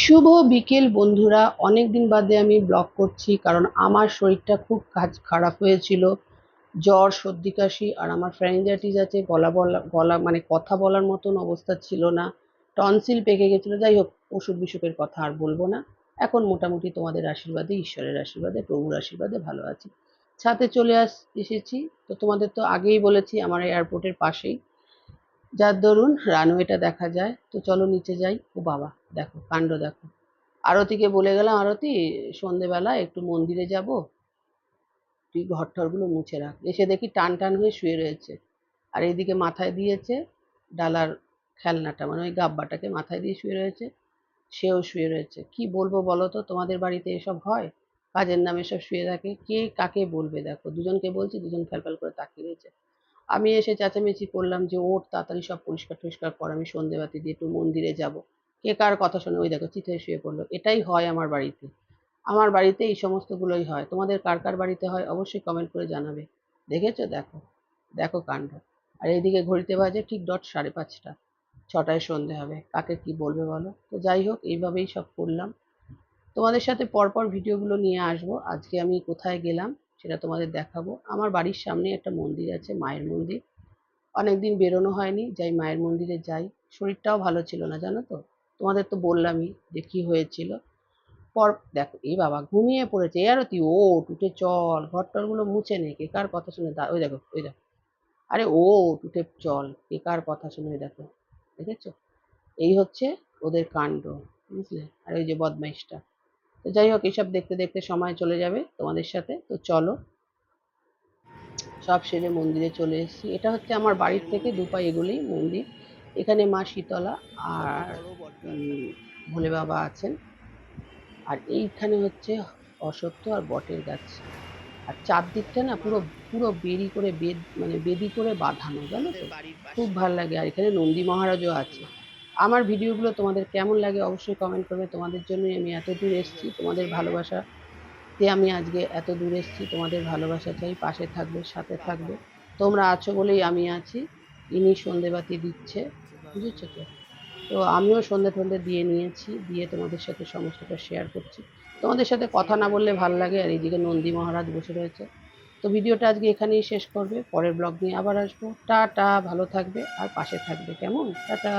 শুভ বিকেল বন্ধুরা, অনেক দিন বাদে আমি ব্লগ করছি কারণ আমার শরীরটা খুব খারাপ হয়েছিল। জ্বর, সর্দি, কাশি আর আমার ফ্যারিনজাইটিস আছে। গলা মানে কথা বলার মতন অবস্থা ছিল না। টনসিল পেকে গেছিল। যাই হোক, অসুখ-বিসুখের কথা আর বলবো না। এখন মোটামুটি তোমাদের আশীর্বাদে, ঈশ্বরের আশীর্বাদে, প্রভুর আশীর্বাদে ভালো আছি। ছাদে চলে এসেছি। তো তোমাদের তো আগেই বলেছি আমার এয়ারপোর্টের পাশেই, যার দরুন রানওয়েটা দেখা যায়। তো চলো নিচে যাই। ও বাবা, দেখো কাণ্ড দেখো। আরতিকে বলে গেলাম, আরতি সন্ধেবেলা একটু মন্দিরে যাব, তুই ঘর টরগুলো মুছে রাখ। এসে দেখি টান টান হয়ে শুয়ে রয়েছে। আর এইদিকে মাথায় দিয়েছে ডালার খেলনাটা, মানে ওই গাব্বাটাকে মাথায় দিয়ে শুয়ে রয়েছে। সেও শুয়ে রয়েছে। কি বলবো বলো তো, তোমাদের বাড়িতে এসব হয়? কাজের নামে সব শুয়ে থাকে, কে কাকে বলবে? দেখো, দুজনকে বলছি, দুজন ফ্যালফ্যাল করে তাকিয়ে রয়েছে। আমি এসে চেঁচামেচি করলাম যে ওঠ, তাড়াতাড়ি সব পরিষ্কার টরিষ্কার কর, আমি সন্ধেবাতি দিয়ে একটু মন্দিরে যাব। কে কার কথা শুনে ওই দেখো চিত হয়ে শুয়ে পড়লো। এটাই হয় আমার বাড়িতে। আমার বাড়িতে এই সমস্তগুলোই হয়। তোমাদের কার কার বাড়িতে হয় অবশ্যই কমেন্ট করে জানাবে। দেখেছো? দেখো, দেখো কাণ্ড। আর এইদিকে ঘড়িতে বাজে ঠিক ডট 5:30। 6টায় সন্ধে হবে, কাকে কি বলবে বলো? তো যাই হোক, এইভাবেই সব করলাম। তোমাদের সাথে পরপর ভিডিওগুলো নিয়ে আসবো। আজকে আমি কোথায় গেলাম সেটা তোমাদের দেখাবো। আমার বাড়ির সামনে একটা মন্দির আছে, মায়ের মন্দির। অনেকদিন বেরোনো হয়নি, যাই মায়ের মন্দিরে যাই। শরীরটাও ভালো ছিল না, জানো তো। তোমাদের তো বললামই যে কি হয়েছিল। পর দেখো, এই বাবা ঘুমিয়ে পড়েছে। এই আরতি, ওঠ, উঠে চল, ঘর টরগুলো মুছে নে। কে কার কথা শুনে ওই দেখো, ওই দেখো। আরে ওঠ, উঠে চল, কে কার কথা শুনে ওই দেখো। দেখেছো? এই হচ্ছে ওদের কাণ্ড, বুঝলে? আর ওই যে বদমাইশটা। তো যাই হোক, এইসব দেখতে দেখতে সময় চলে যাবে তোমাদের সাথে। তো চলো, সব সেরে মন্দিরে চলে এসেছি। এটা হচ্ছে আমার বাড়ির থেকে 2 পা এগোলেই মন্দির। এখানে মা শীতলা আর ভোলে বাবা আছেন। আর এইখানে হচ্ছে অশ্বত্থ আর বটের গাছ। আর চারদিকটা না পুরো পুরো বেড়ি করে মানে বেদি করে বাঁধানো, জানো তো। খুব ভাল লাগে। আর এখানে নন্দী মহারাজও আছে। আমার ভিডিওগুলো তোমাদের কেমন লাগে অবশ্যই কমেন্ট করবে। তোমাদের জন্যই আমি এত দূর এসেছি, তোমাদের ভালোবাসা তে আমি আজকে এত দূর এসেছি। তোমাদের ভালোবাসা চাই, পাশে থাকবে, সাথে থাকবে। তোমরা আছো বলেই আমি আছি। ইনি সন্ধেবাতি দিচ্ছে, বুঝেছো তো? তো আমিও সন্ধে টন্ধে দিয়ে নিয়েছি, দিয়ে তোমাদের সাথে সমস্তটা শেয়ার করছি। তোমাদের সাথে কথা না বললে ভাল লাগে। আর এইদিকে নন্দী মহারাজ বসে রয়েছে। তো ভিডিওটা আজকে এখানেই শেষ করবে। পরের ব্লগ নিয়ে আবার আসবো। টাটা, ভালো থাকবে আর পাশে থাকবে, কেমন? টাটা।